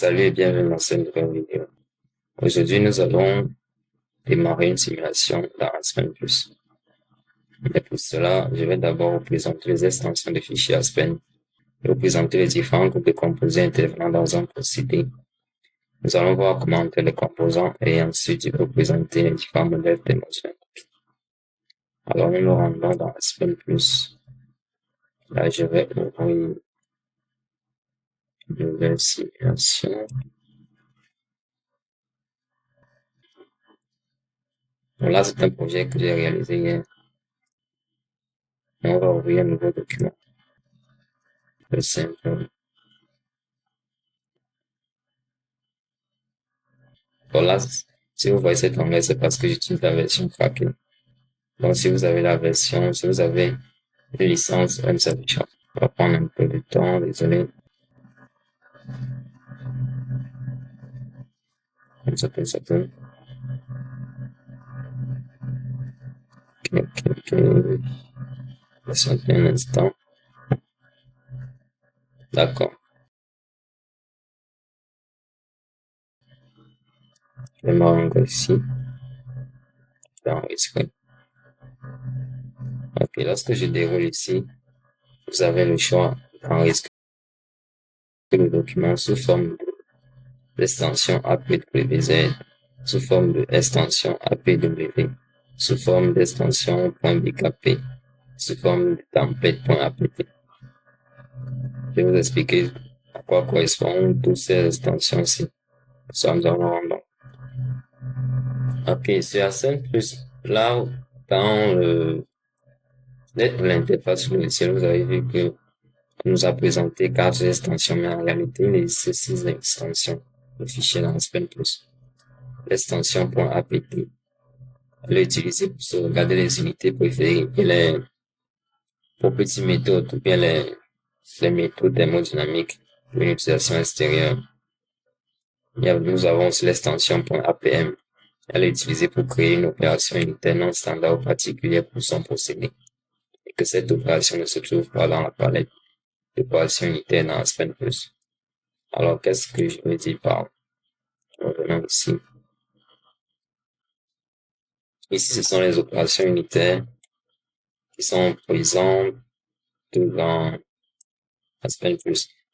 Salut et bienvenue dans cette nouvelle vidéo. Aujourd'hui, nous allons démarrer une simulation dans Aspen+. Mais pour cela, je vais d'abord vous présenter les extensions de fichiers Aspen et vous présenter les différents groupes de composés intervenant dans un procédé. Nous allons voir comment entrer les composants et ensuite je vais vous présenter les différents modèles d'émotion. Alors, nous nous rendons dans Aspen+. Là, je vais ouvrir une nouvelle simulation. Donc là, c'est un projet que j'ai réalisé hier. On va ouvrir un nouveau document. C'est simple. Bon là, si vous voyez cet onglet, c'est parce que j'utilise la version Kraken. Donc si vous avez une licence MSAP, ça va prendre un peu de temps, désolé. Ça peut. Ok. Patientez un instant. D'accord. Je vais m'enregistrer ici. Je vais enregistrer. Ok, lorsque je déroule ici, vous avez le choix d'enregistrer le document sous forme d'extension APWZ, sous forme de extension APW, sous forme d'extension .bkp, sous forme de template.apt. Je vais vous expliquer à quoi correspondent toutes ces extensions-ci. Nous allons donc. Ok, sur Aspen+, là, dans l'interface logicielle, vous avez vu que on nous a présenté 4 extensions, mais en réalité, il existe 6 extensions de fichiers dans Aspen+. L'extension .apt, elle est utilisée pour sauvegarder les unités préférées et les propriétés méthodes ou bien les méthodes thermodynamiques pour une utilisation extérieure. Nous avons aussi l'extension .apm. Elle est utilisée pour créer une opération unitaire non standard ou particulière pour son procédé, et que cette opération ne se trouve pas dans la palette d'opérations unitaires dans Aspen+. Alors, qu'est-ce que je veux dire par revenons ici. Ici, ce sont les opérations unitaires qui sont présentes dans Aspen+.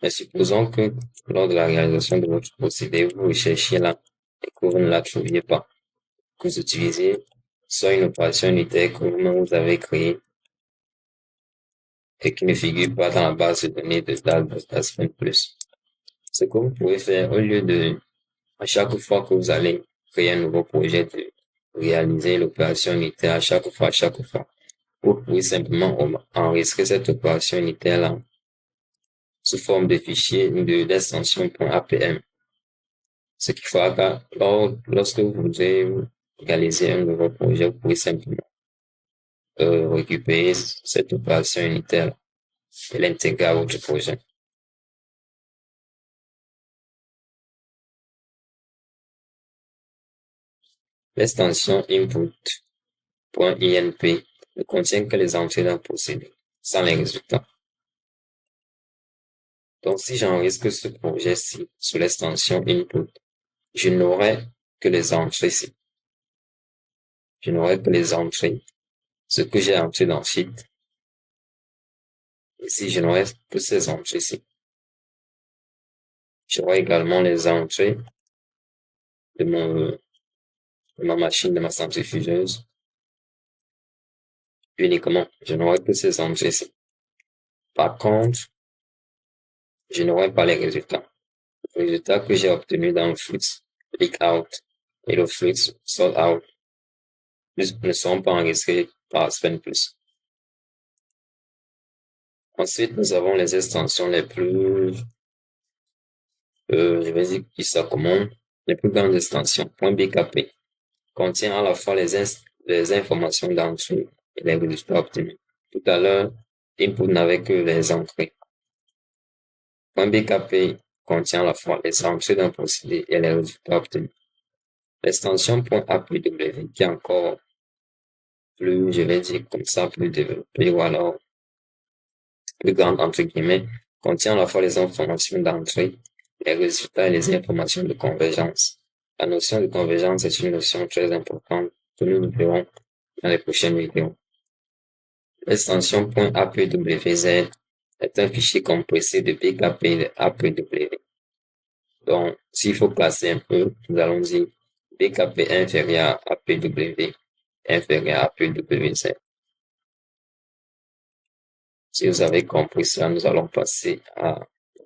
Mais supposons que lors de la réalisation de votre procédé, vous recherchiez là et que vous ne la trouviez pas. Que vous utilisez soit une opération unitaire que vous avez créée et qui ne figure pas dans la base de données de d'Aspen+. Ce que vous pouvez faire, au lieu de, à chaque fois que vous allez créer un nouveau projet, de réaliser l'opération unitaire à chaque fois, vous pouvez simplement enregistrer cette opération unitaire-là sous forme de fichier d'extension .apm. Ce qui fera que lorsque vous voudrez réaliser un nouveau projet, vous pouvez simplement récupérer cette opération unitaire et l'intégrer à votre projet. L'extension input.inp ne contient que les entrées d'un procédé, sans les résultats. Donc, si j'enregistre ce projet-ci sous l'extension input, je n'aurai que les entrées ici. Je n'aurai que les entrées, ce que j'ai entré dans Sheet. Ici, je n'aurai que ces entrées-ci. J'aurai également les entrées de ma machine, de ma centrifugeuse. Uniquement, je n'aurai que ces entrées-ci. Par contre, je n'aurai pas les résultats. Les résultats que j'ai obtenus dans le flux leak out et le flux sort out ne seront pas enregistrés par Aspen+. Ensuite, nous avons les extensions les plus, je vais dire qui ça comment, les plus grandes extensions. .bkp contient à la fois les informations d'entrée et les résultats obtenus. Tout à l'heure, input n'avait que les entrées. .bkp contient à la fois les entrées d'un procédé et les résultats obtenus. L'extension .apw qui est encore plus, je vais dire comme ça, plus développée ou alors plus grande entre guillemets, contient à la fois les informations d'entrée les résultats et les informations de convergence. La notion de convergence est une notion très importante que nous verrons dans les prochaines vidéos. L'extension .apwz est un fichier compressé de bkp et de apw. Donc, s'il faut classer un peu, nous allons dire bkp inférieur à apw inférieur à apwz. Si vous avez compris cela, nous allons passer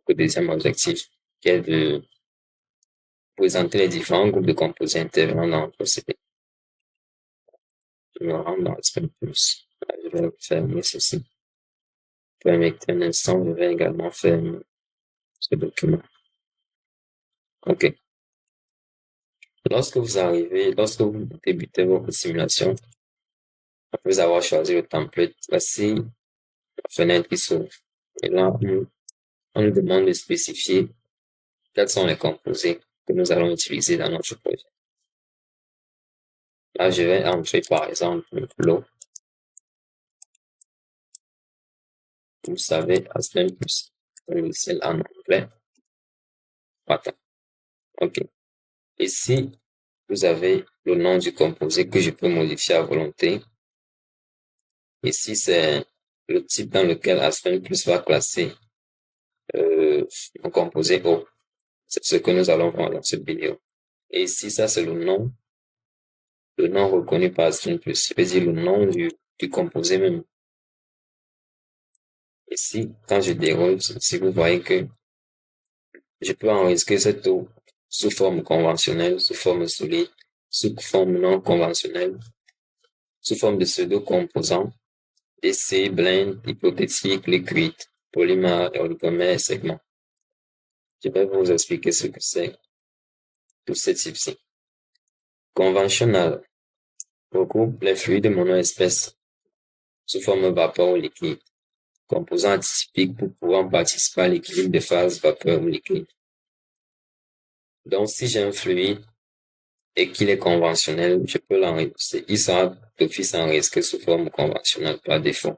au deuxième objectif, qui est de présenter les différents groupes de composés intervenant dans le procédé. Je me rends dans Express Plus. Je vais fermer ceci. Permettez un instant, je vais également fermer ce document. OK. Lorsque vous débutez votre simulation, après avoir choisi le template, voici la fenêtre qui s'ouvre. Et là, on nous demande de spécifier quels sont les composés que nous allons utiliser dans notre projet. Là, je vais entrer par exemple le flow. Vous savez, Aspen Plus, un logiciel en anglais. Voilà. OK. Ici, vous avez le nom du composé que je peux modifier à volonté. Ici, c'est le type dans lequel Aspen Plus va classer un composé O. C'est ce que nous allons voir dans cette vidéo. Et ici, ça, c'est le nom reconnu par Aspen Plus. Je veux dire le nom du composé même. Ici, quand je déroule, si vous voyez que je peux enregistrer cette eau sous forme conventionnelle, sous forme solide, sous forme non conventionnelle, sous forme de pseudo-composants, DC, blend, hypothétique, liquide, polymère, oligomère, segment. Je vais vous expliquer ce que c'est tous ces types-ci. Conventionnel regroupe les fluides monoespèces sous forme vapeur ou liquide, composants atypiques pour pouvoir participer à l'équilibre des phases vapeur ou liquide. Donc, si j'ai un fluide et qu'il est conventionnel, je peux l'enregistrer. Il sera d'office enregistré sous forme conventionnelle par défaut,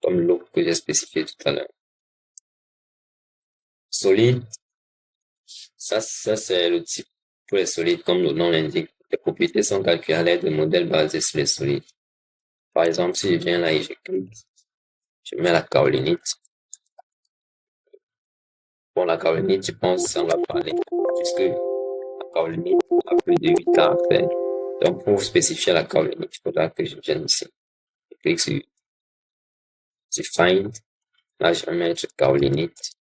comme l'eau que j'ai spécifié tout à l'heure. Solide, ça c'est le type pour les solides, comme le nom l'indique. Les propriétés sont calculées à l'aide de modèles basés sur les solides. Par exemple, si je viens là et je clique, je mets la kaolinite. Bon, la kaolinite, je pense qu'on va parler, puisque la kaolinite a plus de 8 caractères. Donc, pour spécifier la kaolinite, il faudra que je vienne ici. Je clique sur Find. Là, je vais mettre kaolinite.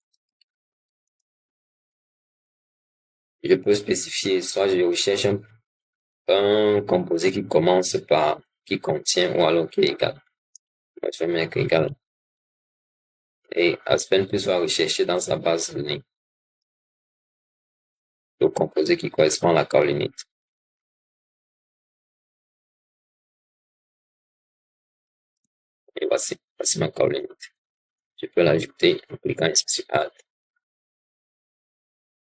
Je peux spécifier, soit je recherche un composé qui commence par, qui contient, ou alors qui est égal. Moi, je vais mettre égal. Et Aspen Plus va rechercher dans sa base de données le composé qui correspond à la kaolinite. Et voici ma kaolinite. Je peux l'ajouter en cliquant ici sur Add.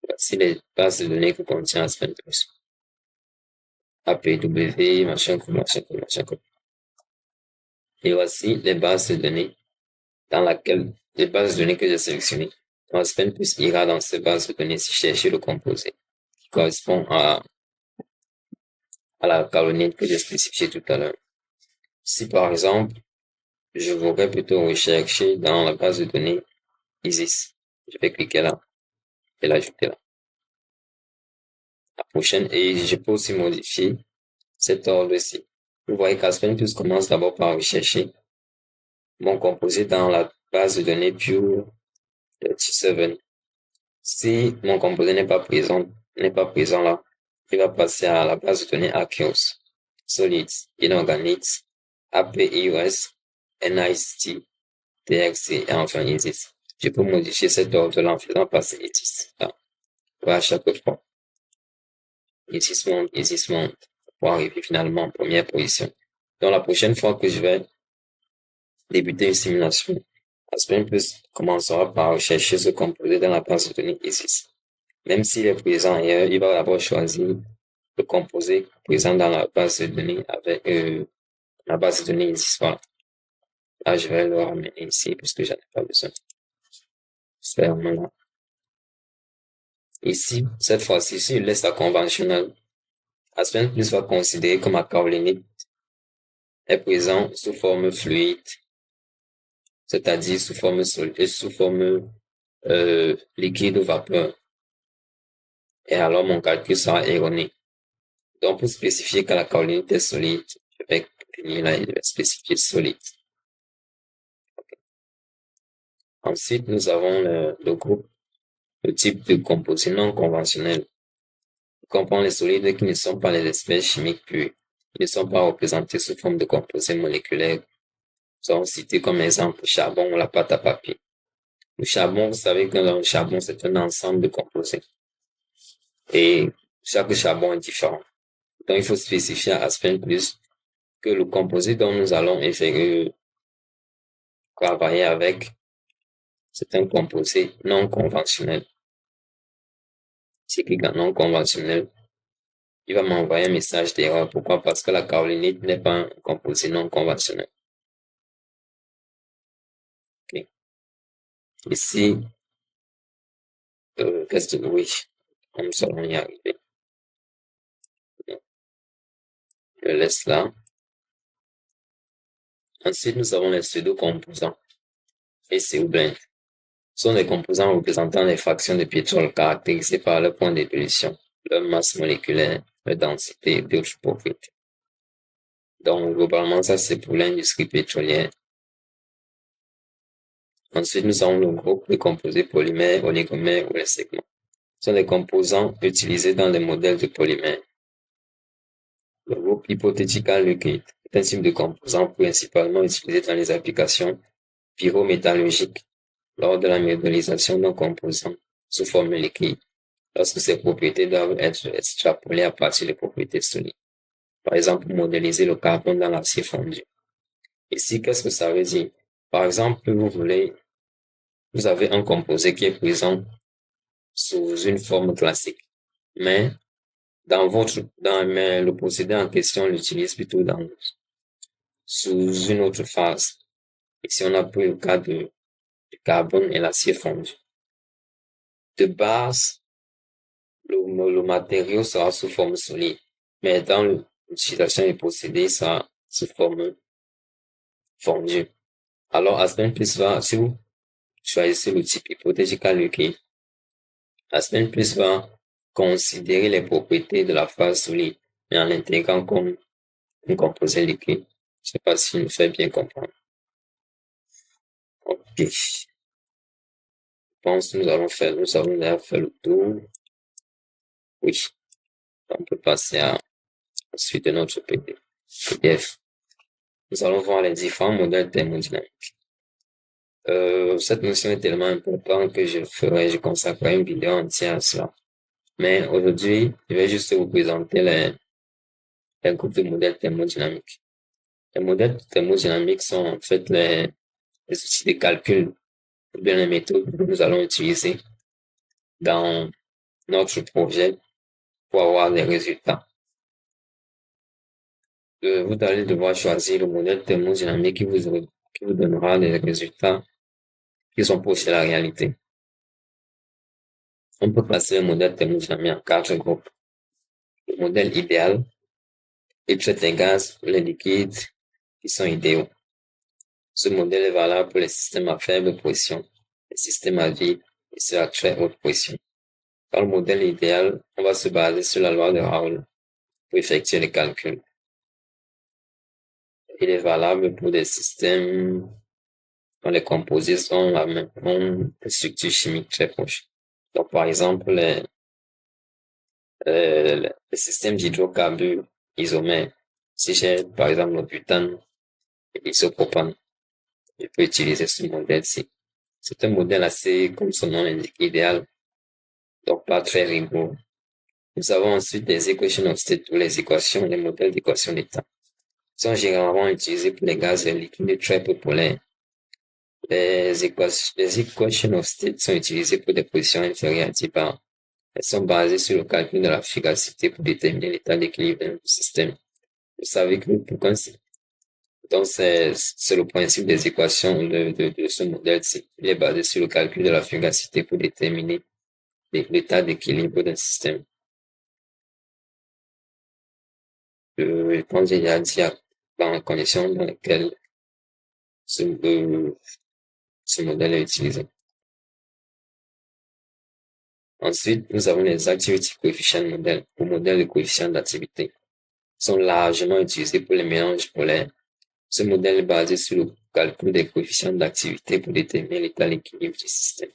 Voici les bases de données que contient Aspen Plus. APW, machin. Et voici les bases de données les bases de données que j'ai sélectionnées. Aspen Plus ira dans ces bases de données si chercher le composé qui correspond à la kaolinite que j'ai spécifiée tout à l'heure. Si par exemple, je voudrais plutôt rechercher dans la base de données ISIS, je vais cliquer là et l'ajouter là. La prochaine, et je peux aussi modifier cet ordre-ci. Vous voyez qu'Aspen Plus commence d'abord par rechercher mon composé dans la base de données Pure T7. Si mon composé n'est pas présent là, il va passer à la base de données Archeos, Solids, Inorganics, APIOS, NIST, TXT et enfin ISIS. Je peux modifier cet ordre-là en faisant passer ISIS là. À chaque fois. ISIS monte pour arriver finalement en première position. Donc la prochaine fois que je vais débuter une simulation, Aspen Plus commencera par rechercher ce composé dans la base de données ISIS. Même s'il est présent ailleurs, il va d'abord choisir le composé présent dans la base de données avec la base de données ISIS. Voilà. Là, je vais le ramener ici puisque j'en ai pas besoin. Ferme là. Ici, cette fois-ci, si je laisse la conventionnelle, Aspen Plus va considérer que ma kaolinite est présente sous forme fluide, c'est-à-dire sous forme solide, sous forme liquide ou vapeur. Et alors mon calcul sera erroné. Donc pour spécifier que la kaolinite est solide, je vais venir là et je vais spécifier solide. Okay. Ensuite, nous avons le groupe, le type de composés non conventionnels. Il comprend les solides qui ne sont pas les espèces chimiques pures, qui ne sont pas représentés sous forme de composés moléculaires. Nous avons cité comme exemple le charbon ou la pâte à papier. Le charbon, vous savez que le charbon, c'est un ensemble de composés. Et chaque charbon est différent. Donc, il faut spécifier à Aspen Plus que le composé dont nous allons travailler avec, c'est un composé non conventionnel. Si clique en non conventionnel, il va m'envoyer un message d'erreur. Pourquoi? Parce que la kaolinite n'est pas un composé non conventionnel. Okay. Ici, qu'est-ce que oui, nous allons y arriver. Je laisse là. Ensuite, nous avons les pseudo-composants. Et c'est blend. Ce sont des composants représentant les fractions de pétrole caractérisées par leur point d'ébullition, leur masse moléculaire, leur densité et d'autres propriétés. Donc, globalement, ça, c'est pour l'industrie pétrolière. Ensuite, nous avons le groupe de composés polymères, oligomères ou les segments. Ce sont des composants utilisés dans les modèles de polymères. Le groupe hypothétical liquide est un type de composant principalement utilisé dans les applications pyrométallurgiques lors de la modélisation d'un composant sous forme liquide, lorsque ses propriétés doivent être extrapolées à partir des propriétés solides. Par exemple, pour modéliser le carbone dans l'acier fondu. Ici, qu'est-ce que ça veut dire? Par exemple, vous avez un composé qui est présent sous une forme classique, mais mais le procédé en question l'utilise plutôt sous une autre phase. Ici, on a pris le cas du carbone et l'acier fondu. De base, le matériau sera sous forme solide, mais dans l'utilisation du procédé, il sera sous forme fondue. Alors, Aspen Plus va, si vous choisissez le type hypothétical liquide, Aspen Plus va considérer les propriétés de la phase solide, mais en l'intégrant comme un composé liquide. Je sais pas si me fait bien comprendre. Ok. Je pense que nous avons déjà fait le tour. Oui. On peut passer à la suite de notre PDF. Nous allons voir les différents modèles thermodynamiques. Cette notion est tellement importante que je consacrerai une vidéo entière à cela. Mais aujourd'hui, je vais juste vous présenter les groupes de modèles thermodynamiques. Les modèles thermodynamiques sont en fait les outils de calcul ou bien les méthodes que nous allons utiliser dans notre projet pour avoir des résultats. Vous allez devoir choisir le modèle thermodynamique qui vous donnera des résultats qui sont proches de la réalité. On peut classer le modèle thermodynamique en 4 groupes. Le modèle idéal, il traite les gaz ou les liquides qui sont idéaux. Ce modèle est valable pour les systèmes à faible pression, les systèmes à vide et ceux à très haute pression. Dans le modèle idéal, on va se baser sur la loi de Raoult pour effectuer les calculs. Il est valable pour des systèmes dont les composés ont des structures chimiques très proches. Donc, par exemple, les systèmes d'hydrocarbures isomères. Si j'ai, par exemple, le butane et l'isopropane, je peux utiliser ce modèle-ci. C'est un modèle assez, comme son nom l'indique, idéal. Donc, pas très rigoureux. Nous avons ensuite les equations of state ou les modèles d'équation d'état. Sont généralement utilisés pour les gaz et les liquides très peu polaires. Les equations of state sont utilisées pour des positions inférieures à 10 bar. Elles sont basées sur le calcul de la fugacité pour déterminer l'état d'équilibre d'un système. Vous savez que pourquoi donc c'est le principe des équations de ce modèle-ci. Il est basé sur le calcul de la fugacité pour déterminer l'état d'équilibre d'un système. Je pense qu'il y a dit dans les conditions dans lesquelles ce modèle est utilisé. Ensuite, nous avons les activity coefficient modèles ou modèles de coefficient d'activité. Sont largement utilisés pour les mélanges polaires. Ce modèle est basé sur le calcul des coefficients d'activité pour déterminer l'état d'équilibre du système.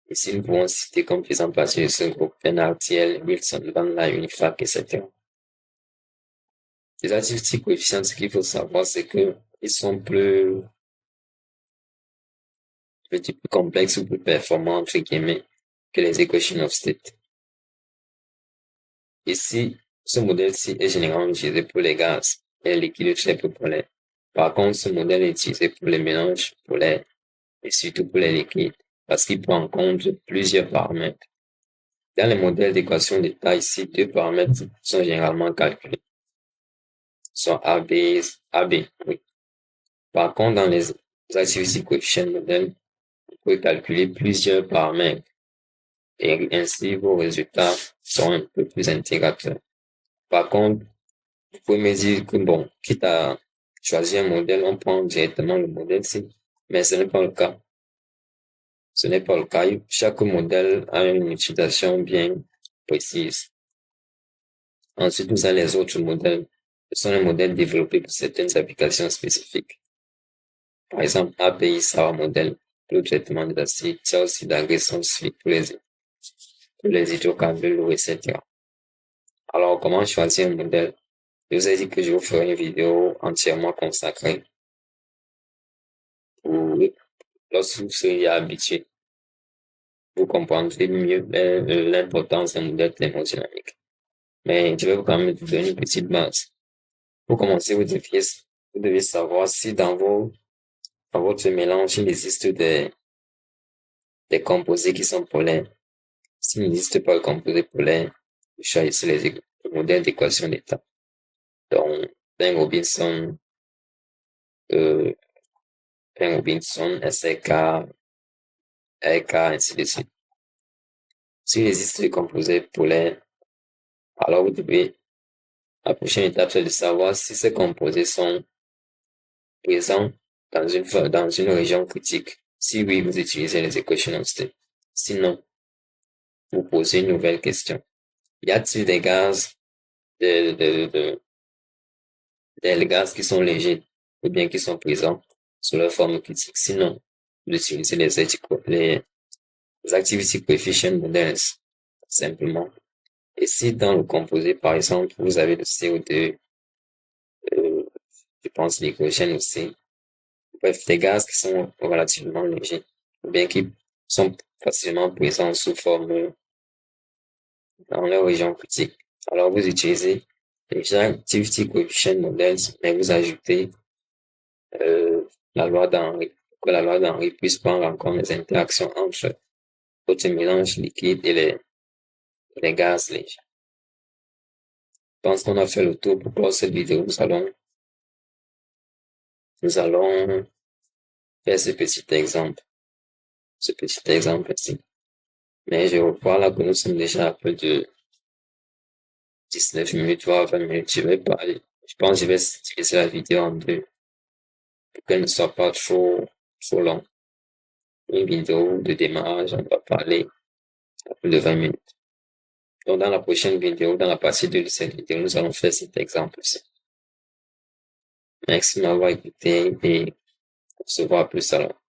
Ici, nous pouvons citer comme faisant partie de ce groupe NRTL, Wilson, Van Laar, Unifac, etc. Les activity coefficients, ce qu'il faut savoir, c'est que ils sont plus complexes ou plus performants, entre guillemets, que les equations of state. Ici, ce modèle-ci est généralement utilisé pour les gaz et l'équilibre très peu polaire. Par contre, ce modèle est utilisé pour les mélanges polaires et surtout pour les liquides parce qu'il prend en compte plusieurs paramètres. Dans les modèles d'équation d'état, ici, deux paramètres sont généralement calculés. Sont AB, oui. Par contre, dans les activity coefficient modèles, vous pouvez calculer plusieurs paramètres et ainsi vos résultats sont un peu plus intégrateurs. Par contre, vous pouvez me dire que bon, quitte à choisir un modèle, on prend directement le modèle-ci, mais ce n'est pas le cas. Ce n'est pas le cas. Chaque modèle a une utilisation bien précise. Ensuite, nous avons les autres modèles. Ce sont les modèles développés pour certaines applications spécifiques. Par exemple, API Sour modèle pour le traitement des acides, il y a aussi d'agression sulfurique pour les hydrocarbures lourds, etc. Alors, comment choisir un modèle? Je vous ai dit que je vous ferai une vidéo entièrement consacrée pour lorsque vous serez habitué, vous comprendrez mieux l'importance d'un modèle thermodynamique. Mais je vais quand même vous donner une petite base. Pour commencer, vous devez savoir si dans votre mélange, il existe des composés qui sont polaires. S'il n'existe pas de composé polaire, vous choisissez le modèle d'équation d'état. Donc, Ben Robinson, SRK, RK, ainsi de suite. S'il existe des composés polaires, alors vous devez, la prochaine étape, c'est de savoir si ces composés sont présents dans une région critique. Si oui, vous utilisez les équations of state. Sinon, vous posez une nouvelle question. Y a-t-il des gaz, des gaz qui sont légers ou bien qui sont présents sous leur forme critique? Sinon, vous utilisez les activity coefficient models, simplement. Et si dans le composé, par exemple, vous avez le CO2, je pense l'hydrogène aussi, bref, des gaz qui sont relativement légers, ou bien qui sont facilement présents sous forme dans leur région critique. Alors, vous utilisez les activity coefficient models, mais vous ajoutez la loi d'Henry, pour que la loi d'Henry puisse prendre en compte les interactions entre votre mélange liquide et les gaz légers. Je pense qu'on a fait le tour pour cette vidéo. Nous allons faire ce petit exemple ici. Mais je vois là que nous sommes déjà à peu de 19 minutes, voire 20 minutes. Je pense que je vais utiliser la vidéo en deux pour qu'elle ne soit pas trop longue. Une vidéo de démarrage, on va parler à plus de 20 minutes. Donc, dans la prochaine vidéo, dans la partie 2 de cette vidéo, nous allons faire cet exemple-ci. Merci de m'avoir écouté et on se voit plus alors.